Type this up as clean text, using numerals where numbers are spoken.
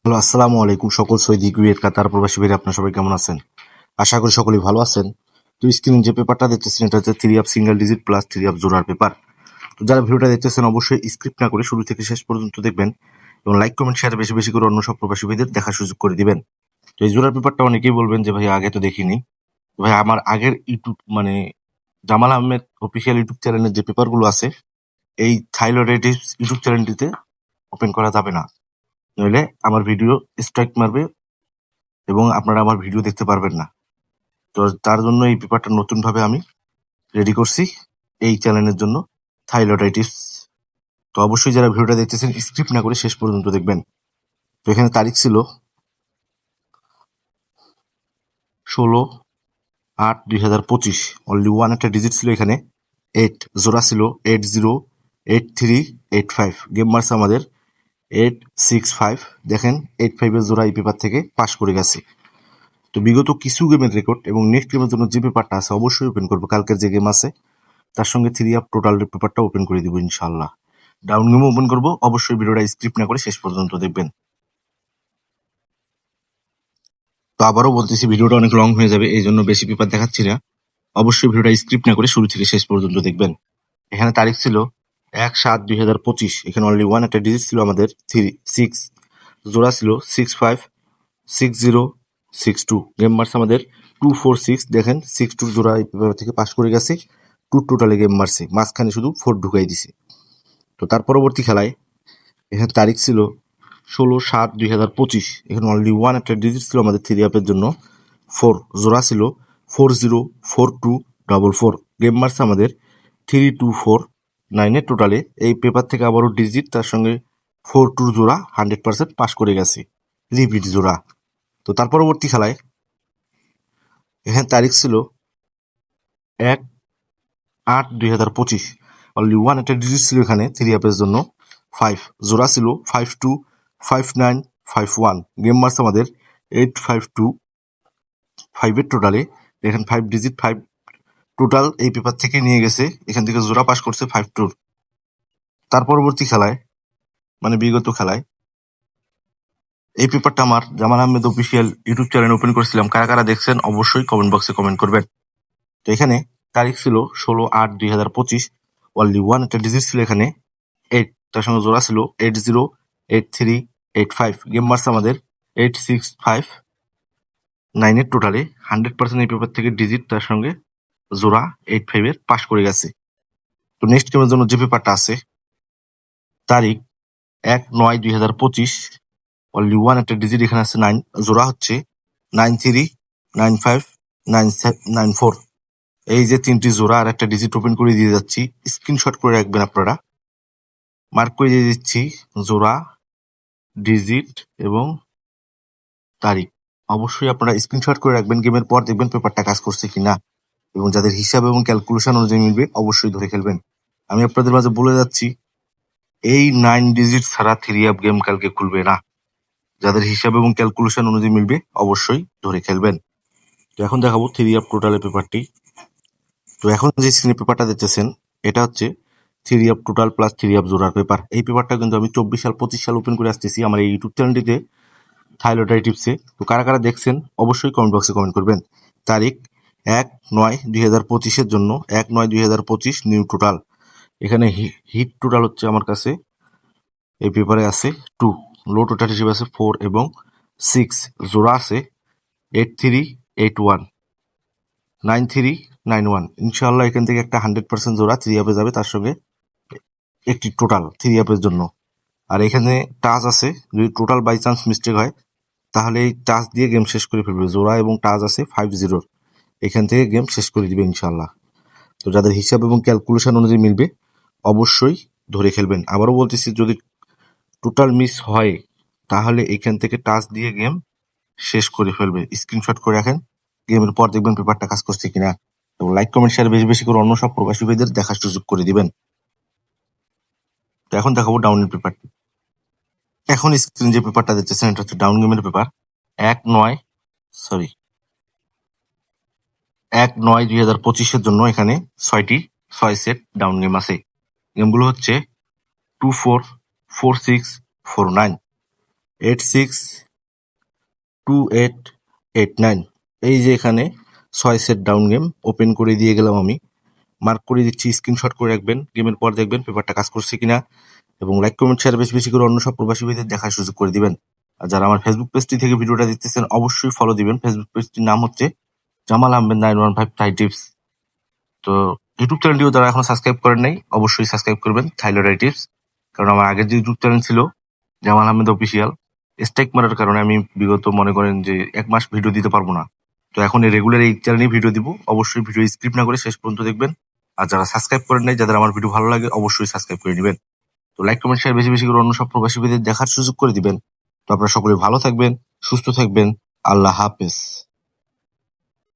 Hello, আসসালামু আলাইকুম সকল সৌদি, কুয়েত, কাতার প্রবাসী ভাইরা, আপনারা সবাই কেমন আছেন? আশা করি সকলেই ভালো আছেন। তো স্ক্রিনে যে পেপারটা দেখতেছেন এটা হচ্ছে 3 up single digit plus 3 up জোড়ার পেপার। তো যারা ভিডিওটা দেখতেছেন অবশ্যই স্ক্রিপ্ট না করে শুরু থেকে শেষ পর্যন্ত দেখবেন এবং লাইক কমেন্ট শেয়ার বেশি বেশি করে অন্য সব প্রবাসী ভাইদের দেখার সুযোগ করে দিবেন। তো এই জোড়ার পেপারটা অনেকেই বলবেন যে ভাই আগে তো দেখিনি। ভাই আমার আগের ইউটিউব মানে জামাল আহমেদ অফিসিয়াল ইউটিউব চ্যানেলের যে পেপারগুলো আছে এই থাইলয়েড ইউটিউব চ্যানেলটিতে ওপেন করা যাবে না, নইলে আমার ভিডিও স্ট্রাইক মারবে এবং আপনারা আমার ভিডিও দেখতে পারবেন না। তো তার জন্য এই পেপারটা নতুনভাবে আমি রেডি করছি এই চ্যানেলের জন্য, থাইলয়েডাইটিস। তো অবশ্যই যারা ভিডিওটা দেখতেছেন স্ক্রিপ্ট না করে শেষ পর্যন্ত দেখবেন। তো এখানে তারিখ ছিল 16/8/2025। অনলি ওয়ান একটা ডিজিট ছিল এখানে 8, জোড়া ছিল 808385। গেম মার্কস আমাদের 865। দেখেন 85 এর জোড়া এই পেপার থেকে পাস করে গেছে। তো বিগত কিছু গেমের রেকর্ড এবং নেক্সট গেমের জন্য যে পেপারটা আছে অবশ্যই ওপেন করবো। কালকের যে গেম আছে তার সঙ্গে 3 আপ টোটাল পেপারটা ওপেন করে দিব ইনশাল্লাহ। ডাউন গেমও ওপেন করবো, অবশ্যই ভিডিওটা স্ক্রিপ্ট না করে শেষ পর্যন্ত দেখবেন। তো আবারও বলতেছি ভিডিওটা অনেক লং হয়ে যাবে, এই জন্য বেশি পেপার দেখাচ্ছি না। অবশ্যই ভিডিওটা স্ক্রিপ্ট না করে শুরু থেকে শেষ পর্যন্ত দেখবেন। এখানে তারিখ ছিল 1/7/2025। এখানে অনলি ওয়ান একটা ডিজিট ছিল আমাদের 6, জোড়া ছিল 656062। গেম মার্স আমাদের 246। দেখেন 62 জোড়া এই পেপার থেকে পাস করে গেছে। 2 টোটালে গেম মারছে, মাঝখানে শুধু 4 ঢুকাই দিছে। তো তার পরবর্তী খেলায় এখানে তারিখ ছিল 16/7/2025। এখানে অনলি ওয়ান একটা ডিজিট ছিল আমাদের 3 আপের জন্য 4, জোড়া ছিল 404244। গেম মারছে আমাদের 3249 টোটালে। এই পেপার থেকে আবারও ডিজিট তার সঙ্গে 42 জোড়া 100% পাস করে গেছে, রিপিট জোড়া। তো তার পরবর্তী খেলায় এখানে তারিখ ছিল 1/8/2025। অনলি ওয়ান একটা ডিজিট ছিল এখানে 3 আপের জন্য 5, জোড়া ছিল 525951। গেম মার্কস আমাদের 8525 এর টোটালে। এখানে 5 ডিজিট 5 টোটাল এই পেপার থেকে নিয়ে গেছে, এখান থেকে জোড়া পাস করছে 52। তার পরবর্তী খেলায় মানে বিগত খেলায় এই পেপারটা আমার Jamal Ahmed official YouTube channel open করেছিলাম। কারা কারা দেখছেন অবশ্যই কমেন্ট বক্সে কমেন্ট করবেন। তো এখানে তারিখ ছিল 16/8/2025। অনলি ওয়ান একটা ডিজিট ছিল এখানে 8, তার সঙ্গে জোড়া ছিল 808385। গেম মার্কস আমাদের 8659 এর টোটালে। 100% এই পেপার থেকে ডিজিট তার সঙ্গে জোড়া 85 এর পাস করে গেছে। তো নেক্সট গেমের জন্য যে পেপারটা আছে তারিখ 1/9/2025। অনলি ওয়ান একটা ডিজিট এখানে আছে 9, জোড়া হচ্ছে 939594। এই যে 3টি জোড়া আর একটা ডিজিট ওপেন করে দিয়ে যাচ্ছি, স্ক্রিনশট করে রাখবেন আপনারা। মার্ক করে দিয়ে দিচ্ছি জোড়া, ডিজিট এবং তারিখ। অবশ্যই আপনারা স্ক্রিনশট করে রাখবেন, গেমের পর দেখবেন পেপারটা কাজ করছে কিনা, এবং যাদের হিসাব এবং ক্যালকুলেশন অনুযায়ী মিলবে অবশ্যই ধরে খেলবেন। আমি আপনাদের মাঝে বলে যাচ্ছি এই 9 ডিজিট ছাড়া 3 আপ গেম কালকে খুলবে না। যাদের হিসাব এবং ক্যালকুলেশন অনুযায়ী মিলবে অবশ্যই ধরে খেলবেন। তো এখন দেখাবো 3 আপ টোটালের পেপারটি। তো এখন যে স্ক্রিনে পেপারটা দেখতেছেন এটা হচ্ছে 3 আপ টোটাল প্লাস 3 আপ জোড়ার পেপার। এই পেপারটা কিন্তু আমি 24 সাল 25 সাল ওপেন করে আসতেছি আমার এই ইউটিউব চ্যানেলটিতে, থাইলয়েড টিপসে। তো কারা কারা দেখছেন অবশ্যই কমেন্ট বক্সে কমেন্ট করবেন। তারিখ 1/9/2025 জন্য 1/9/2025 নিউ টোটাল। এখানে হিট টোটাল হচ্ছে আমার কাছে এই পেপারে আছে 2, লো টোটাল হিসেবে আছে 4 এবং 6, জোড়া আছে 83819391। ইনশাল্লাহ এখান থেকে একটা 100% জোড়া 3 আপে যাবে, তার সঙ্গে একটি টোটাল 3 আপের জন্য। আর এখানে টাচ আছে, যদি টোটাল বাই চান্স মিস্টেক হয় তাহলে এই টাচ দিয়ে গেম শেষ করে ফেলবে। জোড়া এবং টাচ আছে 50, এখান থেকে গেম শেষ করে দিবে ইনশাল্লাহ। তো যাদের হিসাব এবং ক্যালকুলেশন অনুযায়ী মিলবে অবশ্যই ধরে খেলবেন। আবারও বলতেছি যদি টোটাল মিস হয় তাহলে এখান থেকে টাচ দিয়ে গেম শেষ করে ফেলবে। স্ক্রিনশট করে রাখেন, গেমের পর দেখবেন পেপারটা কাজ করছে কিনা। এবং লাইক কমেন্ট শেয়ার বেশি বেশি করে অন্য সব প্রবাসী ভাইদের দেখার সুযোগ করে দিবেন। তো এখন দেখাবো ডাউনের পেপারটি। এখন স্ক্রিন যে পেপারটা দেখতেছেন এটা হচ্ছে ডাউন গেমের পেপার। 1/9/2025 জন্য এখানে 6 সেট ডাউন গেম আছে। গেমগুলো হচ্ছে 244649। 862889। এই যে এখানে 6 সেট ডাউন গেম ওপেন করে দিয়ে গেলাম আমি। মার্ক করে দিচ্ছি, স্ক্রিনশট করে রাখবেন, গেমের পর দেখবেন পেপারটা কাজ করছে কিনা, এবং লাইক কমেন্ট শেয়ার বেশি বেশি করে অন্য সব প্রবাসী ভাইদের দেখার সুযোগ করে দিবেন। আর যারা আমার ফেসবুক পেজটি থেকে ভিডিওটা দেখতেছেন অবশ্যই ফলো দিবেন। ফেসবুক পেজটির নাম হচ্ছে জামাল আহমেদ 915 থাই টিপস। তো ইউটিউব চ্যানেলটিও যারা এখন সাবস্ক্রাইব করেন নাই অবশ্যই সাবস্ক্রাইব করবেন, থাইলয়েড আই টিপস। কারণ আমার আগের যে ইউটিউব চ্যানেল ছিল জামাল আহমেদ অফিসিয়াল, স্ট্রাইক মারার কারণে আমি বিগত মনে করেন যে 1 মাস ভিডিও দিতে পারবো না। তো এখন রেগুলার এই চ্যানেলে ভিডিও দিব, অবশ্যই ভিডিও স্কিপ না করে শেষ পর্যন্ত দেখবেন। আর যারা সাবস্ক্রাইব করেন নাই, যাদের আমার ভিডিও ভালো লাগে অবশ্যই সাবস্ক্রাইব করে নেবেন। তো লাইক কমেন্ট শেয়ার বেশি বেশি করে অন্য সব প্রবাসী ভাইদের দেখার সুযোগ করে দিবেন। তো আপনারা সকলে ভালো থাকবেন, সুস্থ থাকবেন। আল্লাহ হাফেজ।